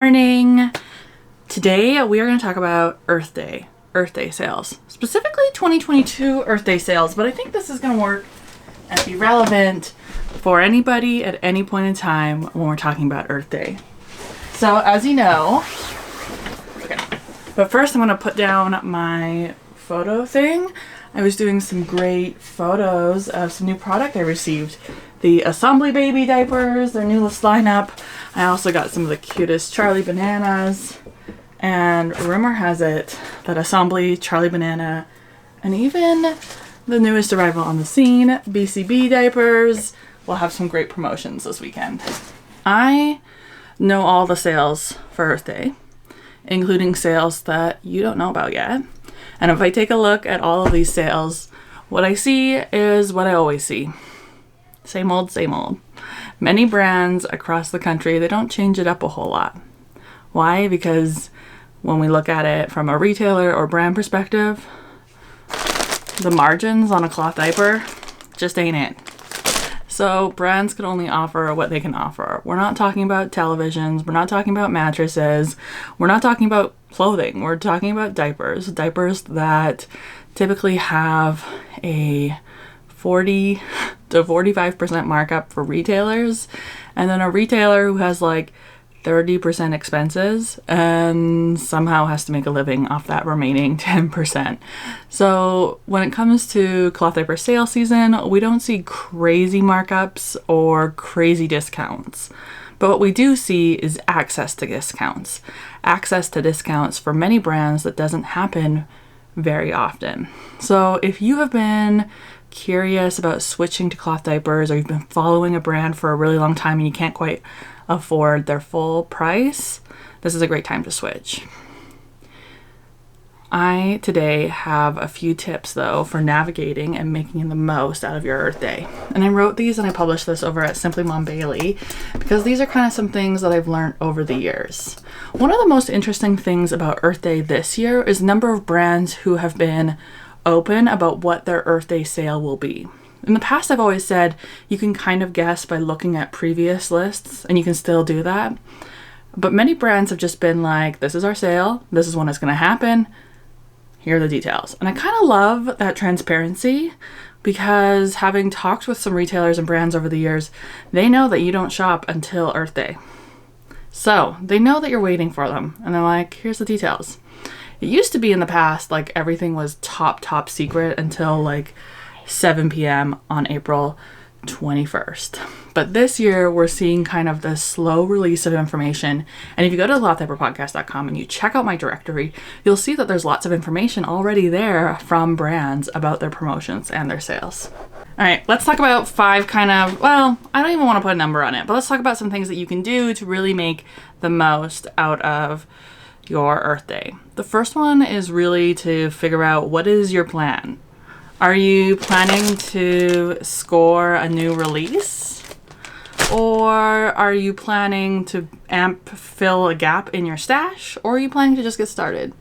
Morning. Today we are going to talk about Earth Day sales, specifically 2022 Earth Day sales, but I think this is going to work and be relevant for anybody at any point in time when we're talking about Earth Day. So as you know, but first I'm going to put down my photo thing. I was doing some great photos of some new product I received. The Assembly Baby diapers, their newest lineup. I also got some of the cutest Charlie Bananas. And rumor has it that Assembly, Charlie Banana, and even the newest arrival on the scene, BCB diapers, will have some great promotions this weekend. I know all the sales for Earth Day, including sales that you don't know about yet. And if I take a look at all of these sales, what I see is what I always see. Same old, same old. Many brands across the country, they don't change it up a whole lot. Why? Because when we look at it from a retailer or brand perspective, the margins on a cloth diaper just ain't it. So brands can only offer what they can offer. We're not talking about televisions. We're not talking about mattresses. We're not talking about clothing. We're talking about diapers. Diapers that typically have a 40 to 45% markup for retailers, and then a retailer who has like 30% expenses and somehow has to make a living off that remaining 10%. So when it comes to cloth diaper sale season, we don't see crazy markups or crazy discounts. But what we do see is access to discounts. Access to discounts for many brands that doesn't happen very often. So if you have been curious about switching to cloth diapers, or you've been following a brand for a really long time and you can't quite afford their full price, this is a great time to switch. I today have a few tips though for navigating and making the most out of your Earth Day. And I wrote these and I published this over at Simply Mom Bailey because these are kind of some things that I've learned over the years. One of the most interesting things about Earth Day this year is the number of brands who have been open about what their Earth Day sale will be. In the past, I've always said you can kind of guess by looking at previous lists, and you can still do that. But many brands have just been like, this is our sale, this is when it's going to happen, here are the details. And I kind of love that transparency because having talked with some retailers and brands over the years, they know that you don't shop until Earth Day. So they know that you're waiting for them, and they're like, here's the details. It used to be in the past, like everything was top secret until like 7 p.m. on April 21st. But this year we're seeing kind of the slow release of information. And if you go to clothdiaperpodcast.com and you check out my directory, you'll see that there's lots of information already there from brands about their promotions and their sales. All right, let's talk about 5 kind of, well, I don't even want to put a number on it, but let's talk about some things that you can do to really make the most out of your Earth Day. The first one is really to figure out, what is your plan? Are you planning to score a new release? Or are you planning to fill a gap in your stash? Or are you planning to just get started?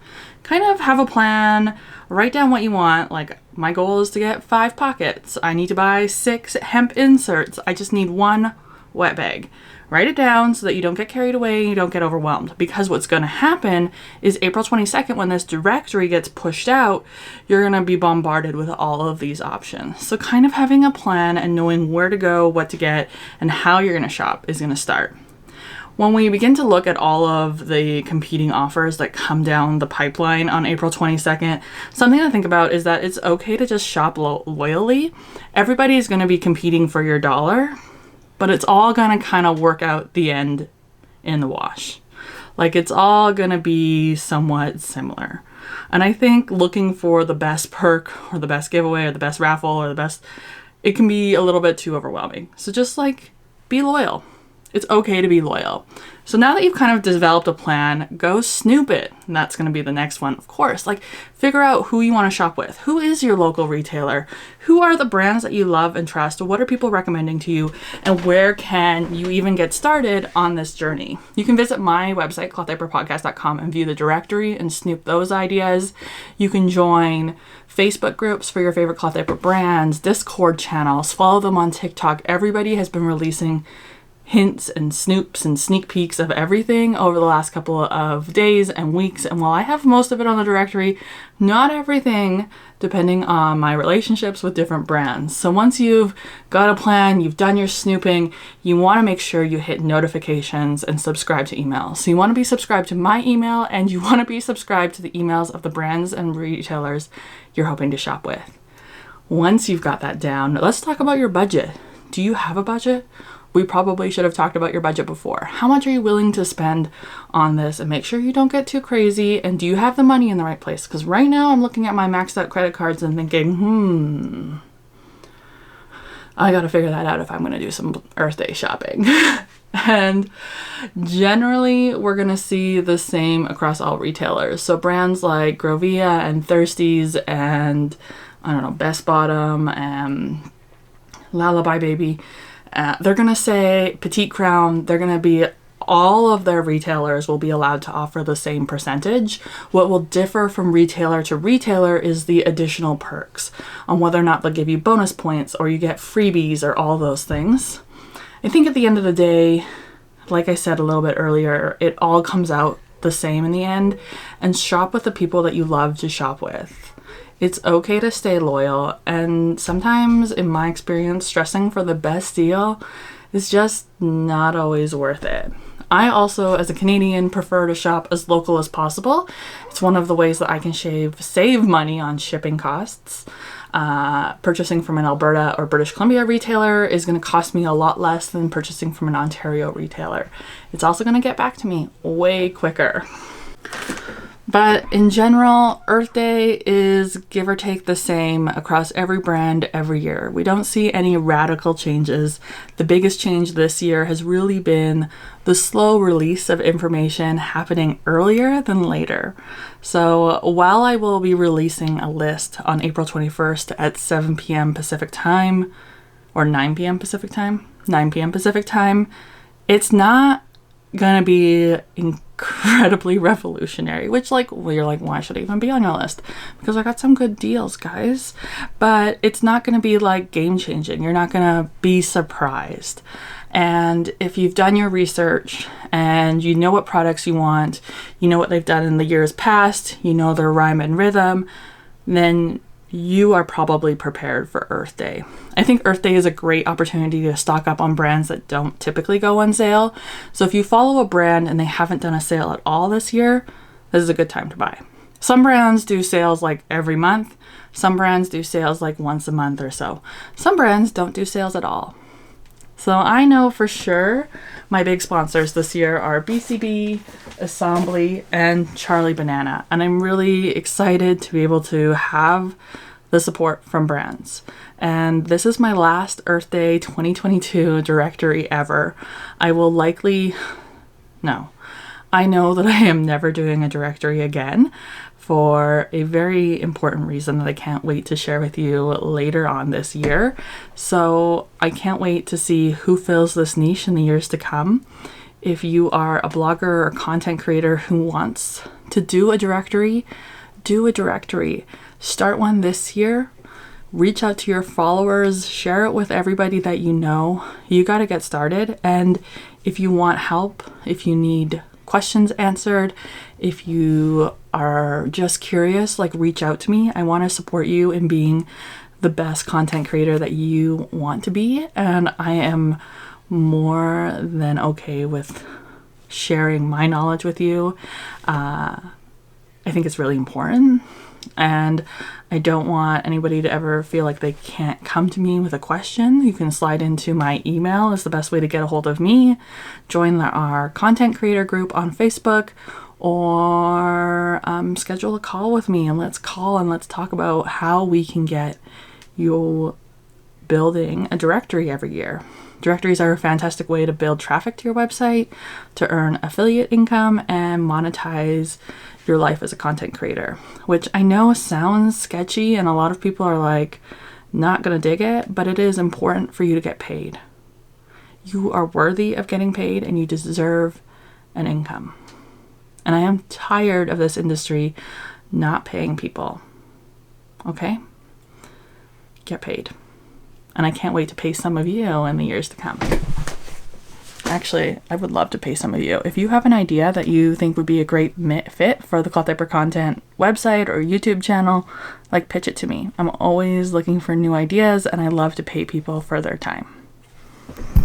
Kind of have a plan, write down what you want. Like, my goal is to get 5 pockets. I need to buy 6 hemp inserts. I just need 1 wet bag. Write it down so that you don't get carried away and you don't get overwhelmed. Because what's going to happen is April 22nd, when this directory gets pushed out, you're going to be bombarded with all of these options. So kind of having a plan and knowing where to go, what to get, and how you're going to shop is going to start. When we begin to look at all of the competing offers that come down the pipeline on April 22nd, something to think about is that it's okay to just shop loyally. Everybody is going to be competing for your dollar, but it's all going to kind of work out the end in the wash. Like, it's all going to be somewhat similar. And I think looking for the best perk or the best giveaway or the best raffle or the best, it can be a little bit too overwhelming. So just like, be loyal. It's okay to be loyal. So now that you've kind of developed a plan, go snoop it. And that's going to be the next one, of course. Like, figure out who you want to shop with. Who is your local retailer? Who are the brands that you love and trust? What are people recommending to you? And where can you even get started on this journey? You can visit my website, clothdiaperpodcast.com, and view the directory and snoop those ideas. You can join Facebook groups for your favorite cloth diaper brands, Discord channels, follow them on TikTok. Everybody has been releasing hints and snoops and sneak peeks of everything over the last couple of days and weeks. And while I have most of it on the directory, not everything, depending on my relationships with different brands. So once you've got a plan, you've done your snooping, you want to make sure you hit notifications and subscribe to emails. So you want to be subscribed to my email, and you want to be subscribed to the emails of the brands and retailers you're hoping to shop with. Once you've got that down, let's talk about your budget. Do you have a budget? We probably should have talked about your budget before. How much are you willing to spend on this? And make sure you don't get too crazy. And do you have the money in the right place? Because right now I'm looking at my maxed out credit cards and thinking, I got to figure that out if I'm going to do some Earth Day shopping. And generally we're going to see the same across all retailers. So brands like Grovia and Thirsties and Best Bottom and Lullaby Baby, they're going to say Petite Crown, all of their retailers will be allowed to offer the same percentage. What will differ from retailer to retailer is the additional perks on whether or not they'll give you bonus points or you get freebies or all those things. I think at the end of the day, like I said a little bit earlier, it all comes out the same in the end, and shop with the people that you love to shop with. It's okay to stay loyal, and sometimes, in my experience, stressing for the best deal is just not always worth it. I also, as a Canadian, prefer to shop as local as possible. It's one of the ways that I can save money on shipping costs. Purchasing from an Alberta or British Columbia retailer is going to cost me a lot less than purchasing from an Ontario retailer. It's also going to get back to me way quicker. But in general, Earth Day is give or take the same across every brand every year. We don't see any radical changes. The biggest change this year has really been the slow release of information happening earlier than later. So while I will be releasing a list on April 21st at 7 p.m. Pacific time, or 9 p.m. Pacific time, it's not gonna be incredibly revolutionary, which you're like, why should it even be on your list? Because I got some good deals, guys. But it's not gonna be like game changing. You're not gonna be surprised. And if you've done your research and you know what products you want, you know what they've done in the years past, you know their rhyme and rhythm, then you are probably prepared for Earth Day. I think Earth Day is a great opportunity to stock up on brands that don't typically go on sale. So if you follow a brand and they haven't done a sale at all this year, this is a good time to buy. Some brands do sales like every month. Some brands do sales like once a month or so. Some brands don't do sales at all. So I know for sure my big sponsors this year are BCB, Assembly, and Charlie Banana. And I'm really excited to be able to have the support from brands. And this is my last Earth Day 2022 directory ever. I know that I am never doing a directory again for a very important reason that I can't wait to share with you later on this year. So I can't wait to see who fills this niche in the years to come. If you are a blogger or content creator who wants to do a directory, do a directory. Start one this year. Reach out to your followers, share it with everybody that you know. You got to get started. And if you want help, if you need questions answered, if you are just curious, reach out to me. I want to support you in being the best content creator that you want to be. And I am more than okay with sharing my knowledge with you. I think it's really important. And I don't want anybody to ever feel like they can't come to me with a question. You can slide into my email is the best way to get a hold of me. Join our content creator group on Facebook, or schedule a call with me and let's talk about how we can get you building a directory every year. Directories are a fantastic way to build traffic to your website, to earn affiliate income, and monetize your life as a content creator, which I know sounds sketchy and a lot of people are not gonna dig it, but it is important for you to get paid. You are worthy of getting paid and you deserve an income. And I am tired of this industry not paying people. Okay? Get paid. And I can't wait to pay some of you in the years to come. Actually, I would love to pay some of you. If you have an idea that you think would be a great fit for the Cloth Diaper Content website or YouTube channel, like, pitch it to me. I'm always looking for new ideas, and I love to pay people for their time.